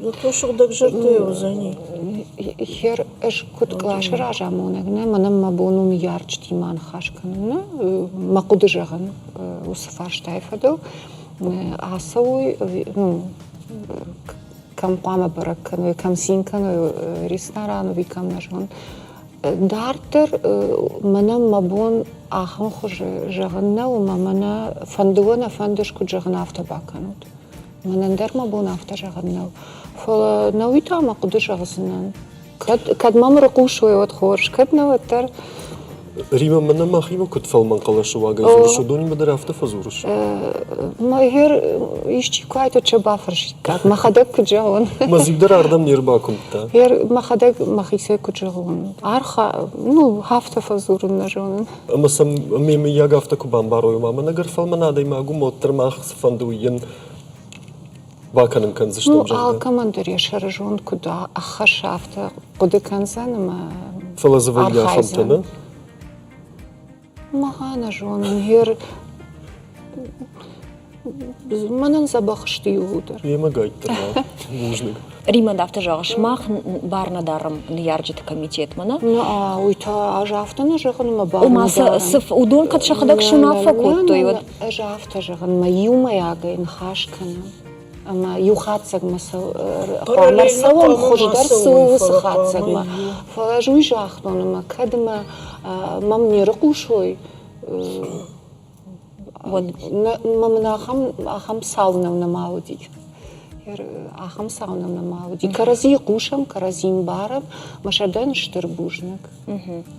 Зато шугдак жартаю за ней. Хер эш кут клашыр ажамонегне, манам мабонум ярч тиман хашканны, мақуды жағын усыфарштайфадыл. Асауй, кам қама бараккан, кам синкан ресторан, кам нажон. Дартер манам мабон ахам хуж жағынна, мана фандуана фандышку жағын автобаканут. Манандер мабон авто жағынна. Фала науита мақуды жағысынан. Кад мамыр қушуй от хорш, кад наваттар. Рима мана махима кут фалман қалашуага изуршу, дони мадар авто фазурш. Магер ишчи кайто чабафарш, кад махадак куджаон. Мазибдар ардам нирбакумта. Хер махадак махисе куджаон. Арха, хафта фазурун нажонын. Ама сам меми яг авто кубан барой мама, нагар фалманада имагу моттар мах фандуйен. Баканын канзы что жагда. Алкамандар яшаржон куда ахашафта куды канзанама. Фалазавайля хамтана. Махана жонын хер манан забахшты югудар. Ема гайттар, нужник. Рима дафта жағыш мах барна дарым ярджит комитет мана. Уйта ажафтана жағын барна Умаса сыф удон кат шахадак шунафа куттойват. Ажафта жағын юмаягын хашкана. Ама юхатсаг масал марсалом хождар соус хатсагма. Фалажуй жахтонма кадма мамни ракушой. Мамна ахам саунам на мауди. Ахам саунам на мауди. Карази кушам, каразим барам, машадан штырбужник.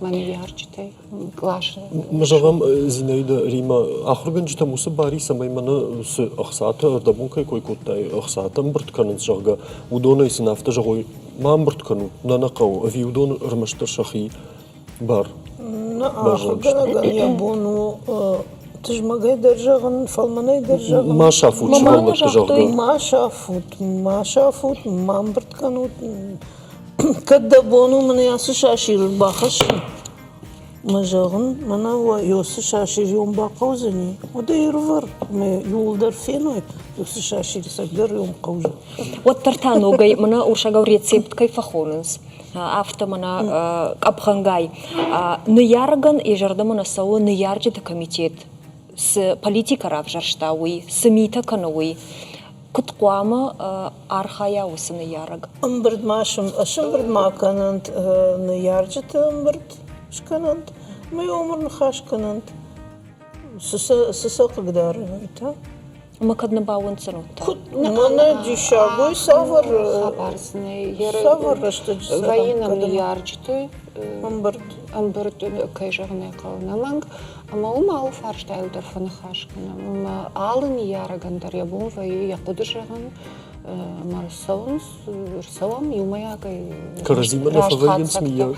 Мани ярчитай, глаш. Мажагам Зинаида Рима ахурган жита муса бари самай мана с ахсата ардабункай кой коттай ахсата мбртканын жага удона исин авта жагой мам мбрткану нанакау ави удон рмаштар шахи бар. На ахурган я бону тыжмагай держаган, фалманай держаган. Машафут чуваллак жага. Машафут, мамбртканут. Когда бону мне ясы шашир бахаш. Мажаган, мана ва ясы шашир юм бақаузани. Ода ирвар, ме юлдар фенойт. Ясы шашир сагдар юм қауза. Вот тартану гай мана ушагау рецепт кайфахонус. Авто мана капхангай. Ныярган и жардамана сау ныярджита комитет. С политика равжарштауи, с мита канауи. Кутқуама архая усы ныярг. Амбрд машым, ашымбрд маканант ныярджита амбрд шканант. Мы умрн хашканант. Сыса когда рывайта. Макадна бауын цанута. Мана дишагой савар. Хабарсны. Савар раштач. Вайинам ныярджитой. Амбрд кайжагны калнаманг. Ама ума уфарштайлдар фанахашкана. Алын ярагандар ябун вай якудыржаган. Марсаунс, рсалам юмаягай. Каразима на фавайен смия.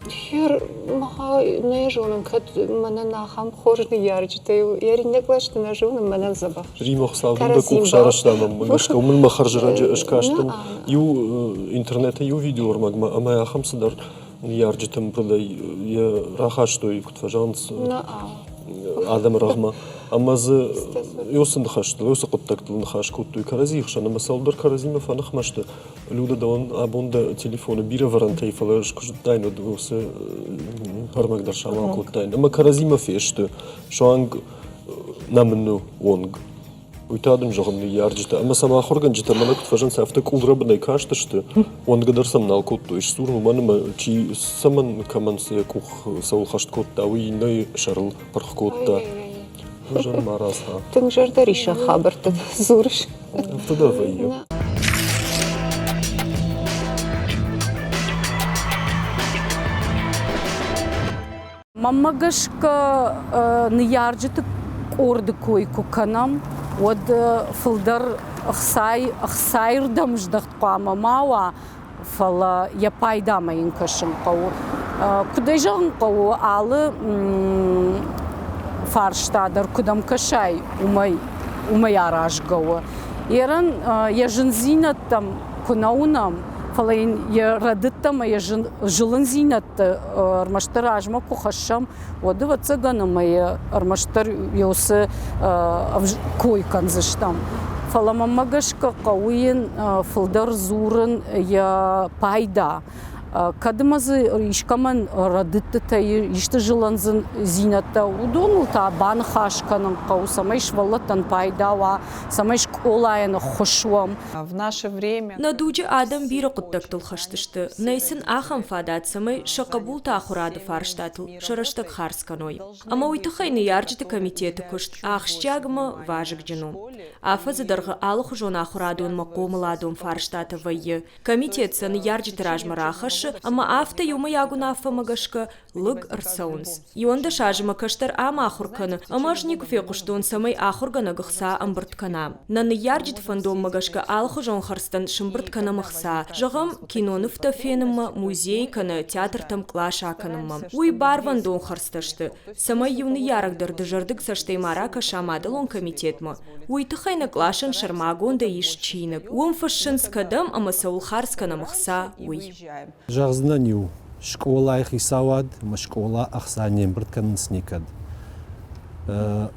Хер маха нежонам кад мана нахам хорны ярджитай. Яринне клашты нажонам мана забах. Рима хсалдым да кукшараштамам. Мышка умын махаржыраджа ышкаштын. Ю интернета ю видеор магма. Ама яхам садар ярджитам продай. Я рахаштой кутфажанс. Адам рахма. Ама за юсын хаштыл, юсы коттактыл нахаш коттуй карази хшана. Масалдар каразима фанахмашты. Люда да он абонда телефона бира варантей фалаш кужтайно дусы пармагдар шамал коттайно. Ама каразима фешты. Шоанг намну онг. Уйтадым жағымны ярджита. Ама сама ахорган жита мана кутфажан сафта кулрабынай каштышты. Он гадарсам нал котту. Иш сурну маныма чи саман камансы кух саул хашт котта. Ауи най шарл парх котта. Жан мараса. Тың жардар иша хабарты зурыш. Автода вайю. Маммагашка ныярджиты орды койку канам. Вот фылдар خساير دمج ضغط قامة ماوا فلا يبايدا ما ينكشن قور كده جان قو على فارشتا در كدم كشاي وما يراج قوة يرن يجن زينة تم كناونم فلين يردتم يجلن زينة رمشتر عجمة كخشم ودو تسجن ما رمشتر يوس كوي كنزشتم فلما مجش كقوين فلدر زورن يا بايدا كدمز ريشكمن ردت تاي يشتجلن زينة ودون تا بان خاش كان قو سماش والله بايدا وا سماش كولاين خشوم В наше время Надуджи Адам бира куттактыл хаштышты. Нейсен ахам фадат самай шакабул тахурады фарштатыл, шараштак харсканой. Ама уйтахайны ярджиты комитеты кушт, ахштягма важик джину. Афазы дарга алых жон ахурадун макомыладун фарштаты вайы. Комитет сан ярджиты ражмарахаш, ама афта юма ягуна афа магашка лыг арсаунс. Юанда шажыма каштар ама ахурканы, ама жник фекуштун самай ахургана гахса амбырткана. Наны ярджит фандом магашка алых жон харстан шымбырткана махса. Жагам киноны фтафенымма, музей каны, театр там клаша канымма. Уй барван дон харсташты. Самай юны ярагдыр дыжардык саштаймара кашамадылон комитетма. Уй тахайна клашан шармагонда иш чинык. Уом фашын скадам, ама саул харскана махса уй. Жағзынаню, школа айхи савад, ма школа ахсанем біртканын сникад.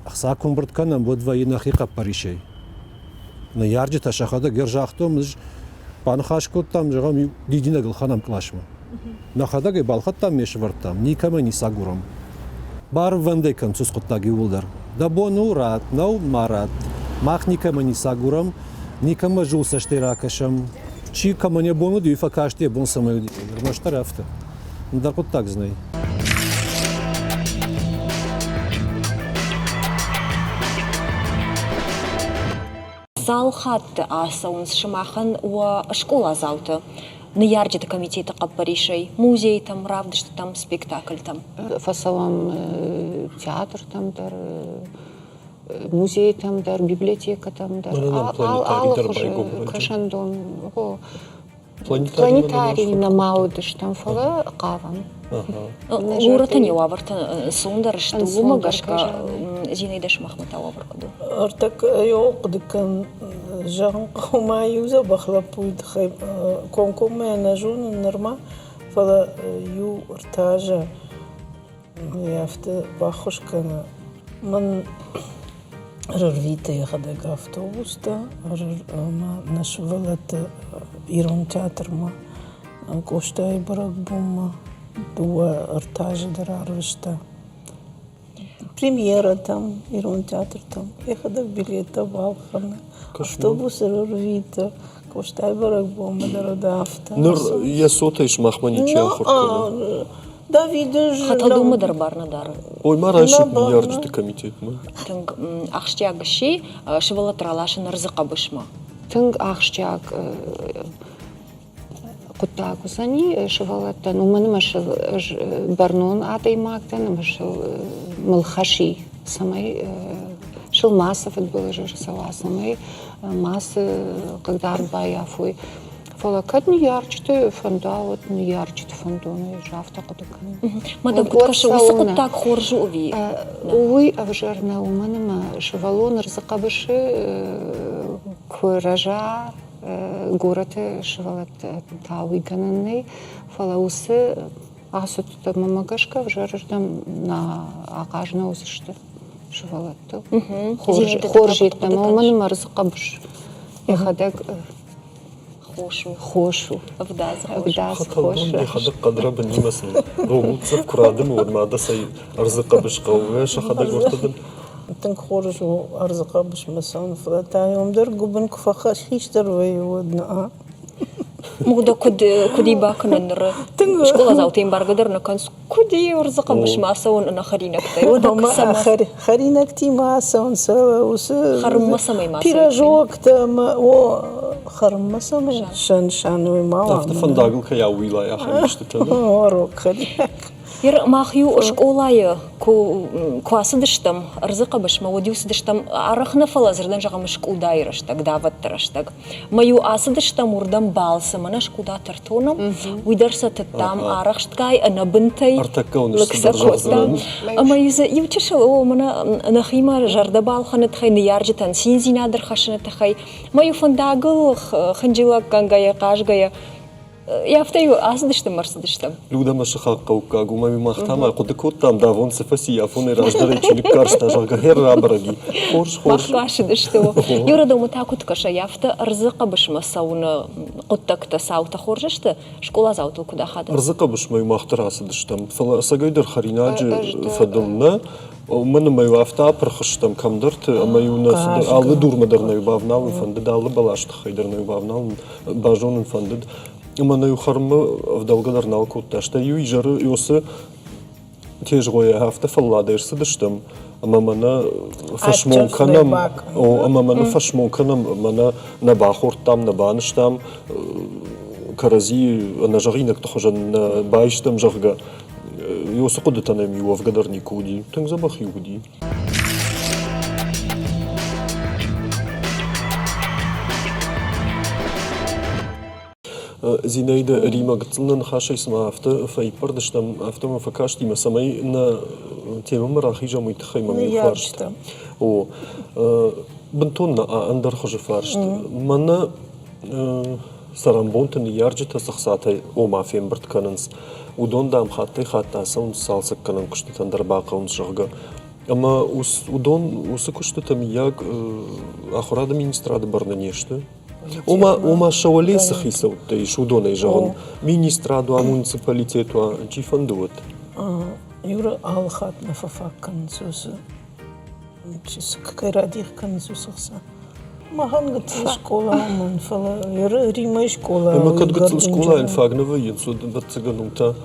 Ахсакун біртканын бодва инахи қаппаришей. На ярджи ташахада гержахтом, панхашкот там жағам дидина гылханам клашма. Нахадаге балхаттам мешвартам, никама не сагурам. Бар вандекан цусқоттаги улдар. Да бон урат, нау марат. Мах никама не сагурам, никама жул саштиракашам. Чи кама не бону дюфа каште бон самаю ди. Маштарафта. Да вот так знай. Зал хатты асаунс шамахан у школа залты. На ярджиты комитеты каппаришей, музей там, правда, что там спектакль там. Фасалам театр там дар, музей там дар, библиотека там дар. Алых уже кашандон. Планетарий на маудыш там фала кавам. Урата не уаварта сундар, что умагашка Зинаида Махмата уаваркаду. артак يوقدك جان قوما يوزا بخلапуйт хай конкоме на жун норма фала ю артажа яфта бахушкана من ررفيت يخدق автобуста ما نشغلت إيران театр ما كوشتاي برك بوما دوا ارتاج درارشتا премьера там Ирон театр там يخدق билета балхана автобус ررفيت كوشتاي برك بوما درادافتا Ныр ясотайш махмани чахуркана. Давид Хаталду мыдар барна дар. Ой, мараши ярджиты комитет ма. Тынг ахштягши шывала тралашын рзыка бышма. Тынг ахштяг куттагусани шывалаттан уманы машыл барнон атаймактан машыл мылхаши самай шыл массов было же сала самай массы когда арбаяфуй фала кадни ярчты фондавот не ярчты фондоны жафта кудыкан. Мадам куткашы усыкыт так хоржу уви. Уй авжарна уманыма шывалон рзыкабышы куража гораты шывалат тауи гананный фала усы асут мамагашка вжарждам на акажна усышты шывалатты. Хоржит там уманыма рзыкабыш. Яхадак خوشو أفداز خطلون يخدق قدرة بنيمسن روغوتسف كرادم ورمادا سي أرزقا بشقوة شخدق ورتدن تنك خورجو أرزقا بش مسان فلاتا يوم در قبن كفاخاش هيشتر ويودنا مغدا كدي باكنا نر شكولا زاوتين بارقدر نكن كدي ورزقا بش ماسون أنا خرينك تاي ودك سما خرينك تي ماسون سوا وس خرم مسامي ماسون بيراجوك تما و خرم مسامي شان وما أفتفن داقل كياوي لا يا خمشت تنا وروك خرينك ير ماخيو شكولاي كواسدشتم رزقة باش ما وديوسدشتم عرخنا فلازردن جا مشكو دايرشتك دافت ترشتك ما يو اسدشتم وردم بالسم انا شكو دا ترتونم ويدرست التام عرخشتكاي انا بنتي لكسكوتام اما يوتشل منا نخيما جرد بال خنت خي نيارجتن سينزي نادر خشنت خي ما يو فنداغل خنجيلا كانغايا قاشغايا يافتيو اسدشتم مرسدشتم Люда машаха каука гумами махтама кудекут там давон сефаси яфоне раздары чиликарста жага херра браги хорш махкашдышту юрада мутакут каша яфта рзыка баш масауна куттакта саута хоржышты школа зауту куда хада рзыка баш май махтарасдыштам фала сагайдар харинаджи фадылна من ما يوافتا برخشتم كم درت أما يونس على دور مدرنا يبافنا ونفندد على بلاش تخيدرنا يبافنا باجون نفندد أما نيخرم في دولة درنا وكوتاشتا يجر يوس تيجوية هافتا فلا ديرس دشتم أما منا فش ممكنم أو أما منا فش ممكنم منا نباخور تام نبانشتام كرزي أنا جرينك تخرجن بايشتم جرجا يوس قدرت أنا ميوف قدر نيكودي تنزبخ يودي زينايدا ريما قتلنا خاشي اسمها أفتا في بردشتم أفتا ما فكاشتي ما سمي إن تيما مراخيجا ميتخي ما ميفارشت أو بنتونا أندر خج فارشت منا سرامبونتن يارجتا سخساتي أو ما فين برد كاننس ودون دام خاطي خاطا سون سالسك كانن كشت تندر باقا ونشغا أما ودون وسكشت تمياج آخر هذا مينستراد برنانيشته وما شوالي سخيسو تيشو دون يجون مينسترادو مونسيباليتيتو جي فندوت يورا آلخات نففاك كنزوز جس كيراديخ كنزوز خسا ما هنقت شكولا من فلا يرى ريما شكولا ما كنت قلت الشكولا انفاقنا وين سود بتسجنوتا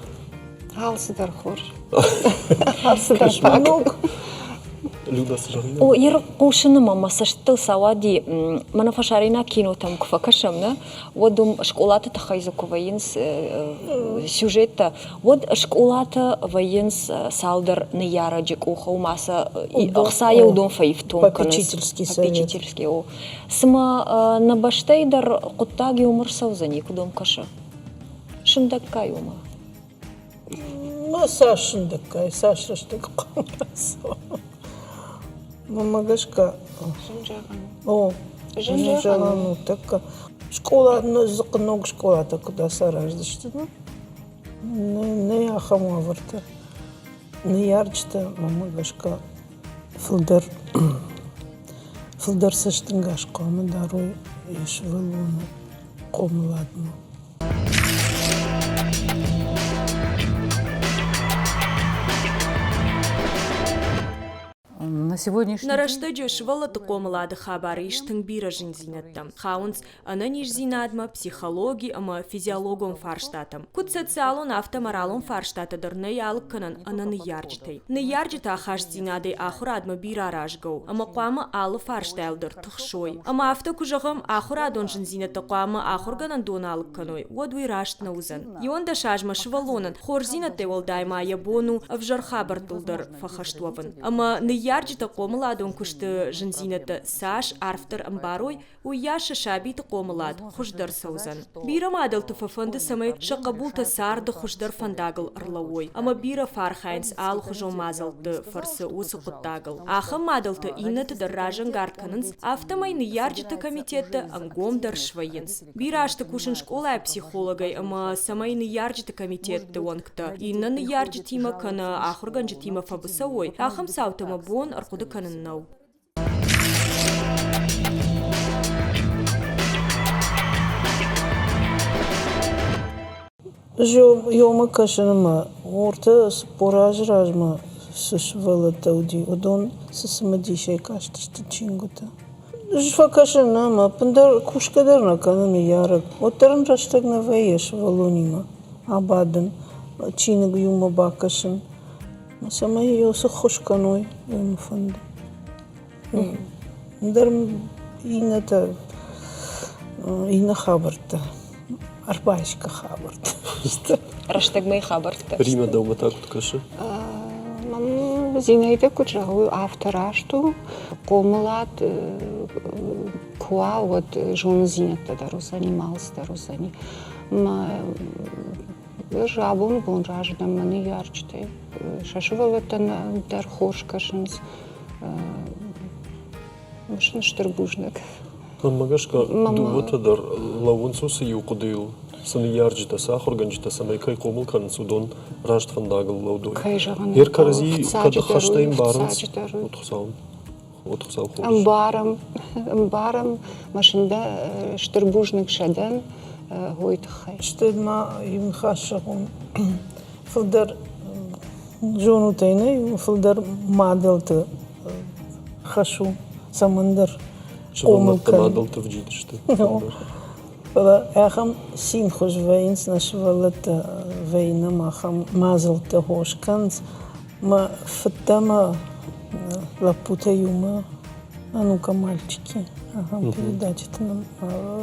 هالس در خور هالس در فاق لودا سجرينا او ير قوشنا ماما سشتل سوادي منا فشارينا كينو تام كفكشمنا ودم شكولات تخيزكو وينس سюжетта ود شكولات وينس سالدر نياراجك او маса اخسايا ودون فايفتون попечительский о сма на баштейдер قطاغي عمر سوزني كدوم كشا شندكاي ума ما сашындыкай сашрыштык қомрасо мамагашка о жинжагану така школа нозыкног школа такда сараждышты не ахама варта не ярчта мамагашка филдер сыштынгаш қомы дарой ешвелуну қомладну На сегодняшний Нарашта швала таком лада хабары иштың бира жинзинаттам. Хаунс ананиш зинадма психологи ама физиологом фарштатам. Кут социалон автоморалон фарштата дырны ялык канан ананы ярджитай. Не ярджита хаш зинады ахурадма бира ражгау. Ама қуама алы фарштайлдыр тұхшой. Ама авто кужағым ахурадон жинзинатта қуама ахурганан дон алык каной. Одуй рашт наузан. Йонда шажма швалонан хор зинатты волдайма ябону авжарха бартылдыр фахаштуаван. Ама не ярджита قوملادون كشت جنزينة ساش عرفتر أمباروي وياش شابي تقوملاد خشدر سوزن بيرا مادل تففند سمي شقبول تسار د خشدر فنداغل أرلووي أما بيرا فارخاينس آل خجو مازل فرس وسو قطاغل آخم مادل تإينة دراجن غارد كننس أفتماي نيارجتا комитет أنغوم در شوينس بيرا أشتا كوشن شكولا психологай أما سماي نيارجتا комитет وانكتا إينا نيارجتيما كان آخرغنجتيما فبسوي آخم ساوتما بون أرقود كننو يوم كشنما ورتا سبوراج راجما سشوالا تودي ودون سسمدي شي كاشتشت تشينغوتا جفاكشنا ما بندر كوشكدرنا كانن يارك وترن راشتغنا ويش волонима абадын чиниг юма бакашын сама ёсы хошканой юм фанд дер ината ина хабарта арбайшка хабарт. Раштагмай хабарта. Рима дома так вот каша. Зинаида Куджаву авторашту комлад куа вот жон зинетта дару занимался дару зани. Жабун бун раждам маны ярчтай. Шашвалатан дар хошкашынс. Мышын штырбужнак. Магашка дувата дар лавун сусы юқудил. Саны ярджита сахар ганджита самай кай комыл кан судон рашт фандагыл лаудой. Хер карази када хаштайм барынс отхсал хош. Амбарам машинда штырбужнак шадан гойт хай. Штедма им хашагун. Филдер жону тайны, филдер маделты хашу самандер. Шавалатта маделты вджидышты. Фила эхам син хош вейнс на швалата вейна махам мазалта хошканс ма фаттама лапута юма ну-ка мальчики передача-то нам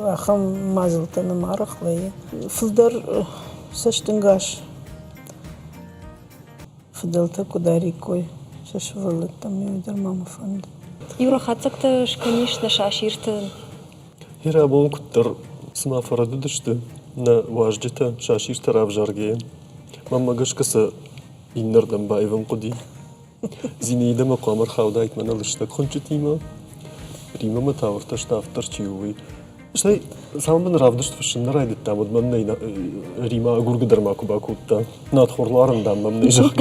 ахам мазалта на марахлае филдар саштынгаш филдалта кударикой шашвалата мюдер мама фанд Юра хацакта конечно шаширта. Хера болун куттар сма фарады дышты на важджита шаширта равжарге. Мама гашкаса иннердам байвам куди. Зинейда мақамар хавда айтмана лыштак хончутима. Рима матаварта штафтар чиуи. Штай самбан равдышт фашынна райдит там одман нейна Рима гургадар маку бакутта. Надхорларын дамбам нейжак.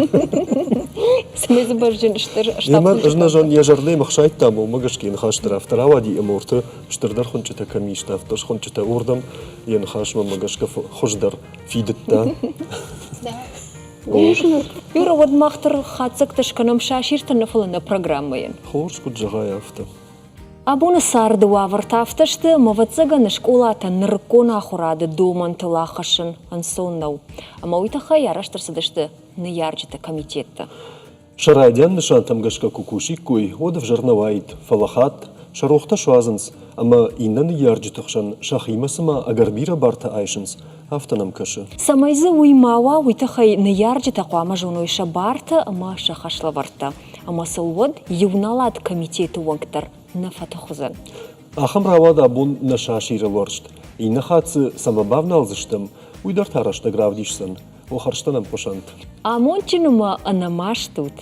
Смызы баржын штыр Нема жна жан я жарлей махшайт там магашкин хаштар автаравади эморты штырдар хончута камишта авташ хончута урдам ен хашма магашка хождар фидетта. Юра вот махтар хацакта шканам шаширта нафалана программаен. Хош куджагай авто. Абуна сарды вавартафташты мавацага школата ныркона хурады доман тылахашын ансоннау. Амауита хаяраштар садышты наярджита комитетта. Шарадян нышантам гашка кукушик куй, одав жарнавайт, фалахат, шарохта шуазанс, ама иннан ярджитахшан шахимасыма агарбира барта айшынс, автонам кашы. Самайзы уймауа уйтахай наярджита қуама жонойша барта, ама шахашлаварта. Ама сылвод ювналад комитеты уанктар на фатахузан. Ахам равада абун на шашира воршт. Инна хатсы самабавналзыштым, уйдар тарашта гравдишсан, охарштанам пошант. Амончинума анамаш тут.